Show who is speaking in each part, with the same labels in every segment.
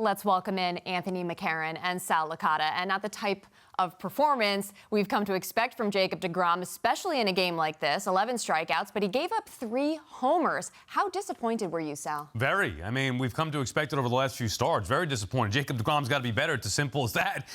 Speaker 1: Let's welcome in Anthony McCarron and Sal Licata. And not the type of performance we've come to expect from Jacob deGrom, especially in a game like this. 11 strikeouts, but he gave up 3 homers. How disappointed were you, Sal?
Speaker 2: Very. I mean, we've come to expect it over the last few starts. Very disappointed. Jacob deGrom's got to be better. It's as simple as that.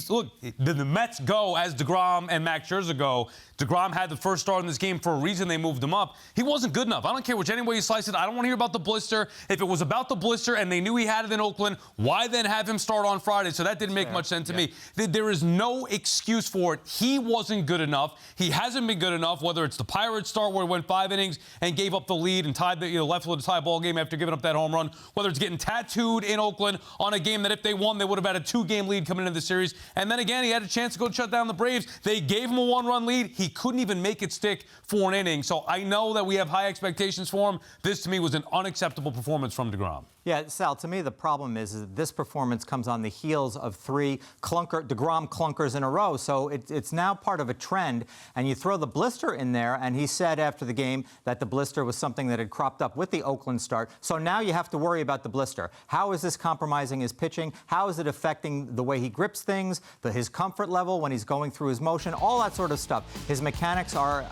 Speaker 2: Look, the Mets go as deGrom and Max Scherzer go. deGrom had the first start in this game for a reason. They moved him up. He wasn't good enough. I don't care which any way you slice it. I don't want to hear about the blister. If it was about the blister and they knew he had it in Oakland, why then have him start on Friday? So that didn't make much sense to me. There is no excuse for it. He wasn't good enough. He hasn't been good enough, whether it's the Pirates start where he went 5 innings and gave up the lead and tied the left with a tie ball game after giving up that home run, whether it's getting tattooed in Oakland on a game that if they won, they would have had a 2-game lead coming into the series. And then again, he had a chance to go shut down the Braves. They gave him a 1-run lead. He couldn't even make it stick for an inning. So I know that we have high expectations for him. This, to me, was an unacceptable performance from deGrom.
Speaker 3: Yeah, Sal, to me, the problem is that this performance comes on the heels of 3 deGrom clunkers in a row. So it's now part of a trend. And you throw the blister in there, and he said after the game that the blister was something that had cropped up with the Oakland start. So now you have to worry about the blister. How is this compromising his pitching? How is it affecting the way he grips things, his comfort level when he's going through his motion, all that sort of stuff. His mechanics are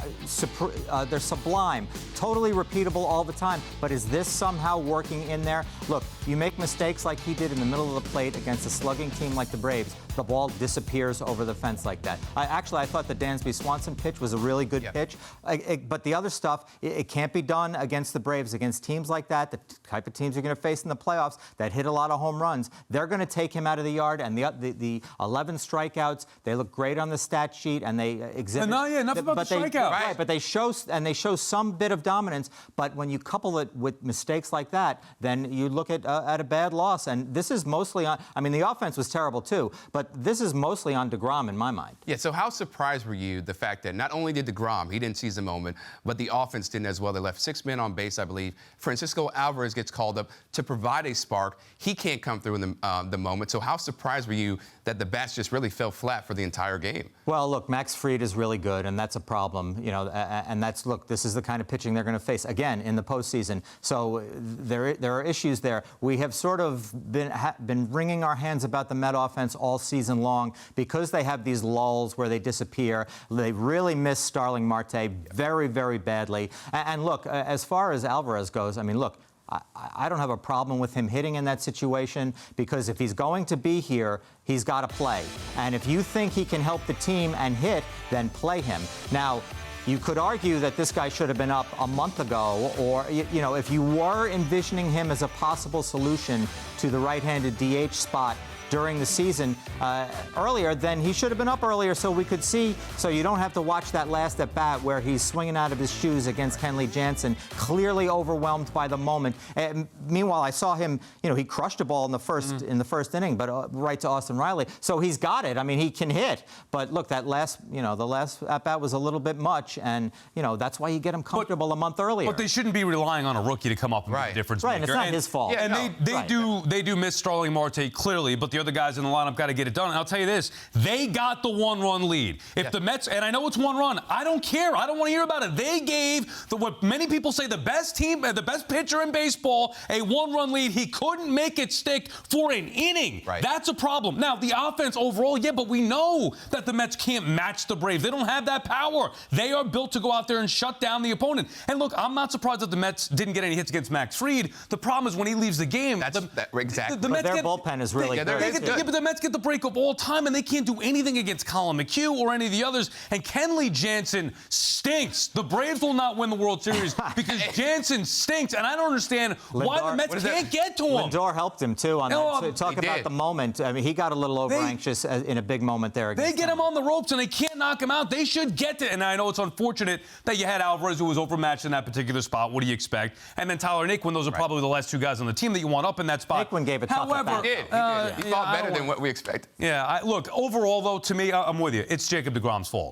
Speaker 3: they're sublime, totally repeatable all the time. But is this somehow working in there? Look, you make mistakes like he did in the middle of the plate against a slugging team like the Braves, the ball disappears over the fence like that. I thought the Dansby Swanson pitch was a really good pitch. But the other stuff, it can't be done against the Braves, against teams like that, the type of teams you're going to face in the playoffs that hit a lot of home runs. They're going to take him out of the yard, and the 11 strikeouts, they look great on the stat sheet, and they exhibit.
Speaker 2: Enough about the strikeouts.
Speaker 3: Right, but they show some bit of dominance. But when you couple it with mistakes like that, then you look at a bad loss. And this is mostly on. I mean, the offense was terrible too, but this is mostly on deGrom in my mind.
Speaker 4: Yeah, so how surprised were you the fact that not only did deGrom, he didn't seize the moment, but the offense didn't as well. They left 6 men on base, I believe. Francisco Alvarez gets called up to provide a spark. He can't come through in the moment. So how surprised were you that the bats just really fell flat for the entire game?
Speaker 3: Well, look, Max Fried is really good, and that's a problem, and look, this is the kind of pitching they're going to face, again, in the postseason. So there are issues there. We have sort of been wringing our hands about the Met offense all season long because they have these lulls where they disappear. They really miss Starling Marte very, very badly. And look, as far as Alvarez goes, I mean, look, I don't have a problem with him hitting in that situation because if he's going to be here, he's got to play. And if you think he can help the team and hit, then play him. Now, you could argue that this guy should have been up a month ago, or, if you were envisioning him as a possible solution to the right-handed DH spot during the season earlier, then he should have been up earlier so we could see, so you don't have to watch that last at-bat where he's swinging out of his shoes against Kenley Jansen, clearly overwhelmed by the moment. Meanwhile, I saw him, he crushed a ball in the first inning, but right to Austin Riley. So he's got it. I mean, he can hit. But look, the last at-bat was a little bit much, and, that's why you get him comfortable a month earlier.
Speaker 2: But they shouldn't be relying on a rookie to come up and be the difference maker.
Speaker 3: Right, and it's not his fault.
Speaker 2: Yeah, and they do miss Starling Marte clearly, but the other guys in the lineup got to get it done. And I'll tell you this, they got the 1-run lead. If the Mets, and I know it's 1 run, I don't care. I don't want to hear about it. They gave what many people say the best team, the best pitcher in baseball, a 1-run lead. He couldn't make it stick for an inning. Right. That's a problem. Now, the offense overall, but we know that the Mets can't match the Braves. They don't have that power. They are built to go out there and shut down the opponent. And look, I'm not surprised that the Mets didn't get any hits against Max Fried. The problem is when he leaves the game.
Speaker 4: Exactly.
Speaker 3: But their bullpen is really good.
Speaker 2: But the Mets get the break of all time, and they can't do anything against Colin McHugh or any of the others. And Kenley Jansen stinks. The Braves will not win the World Series because Jansen stinks, and I don't understand why the Mets can't get to him.
Speaker 3: Lindor helped him, too, on that. So talk about the moment. I mean, he got a little over-anxious in a big moment there.
Speaker 2: They get him on the ropes, and they can't knock him out. They should get to it. And I know it's unfortunate that you had Alvarez, who was overmatched in that particular spot. What do you expect? And then Tyler Naquin, those are probably the last 2 guys on the team that you want up in that spot.
Speaker 3: Naquin gave it tough.
Speaker 4: However, he fought better than what we expected.
Speaker 2: Yeah, look, overall, though, to me, I'm with you. It's Jacob deGrom's fault.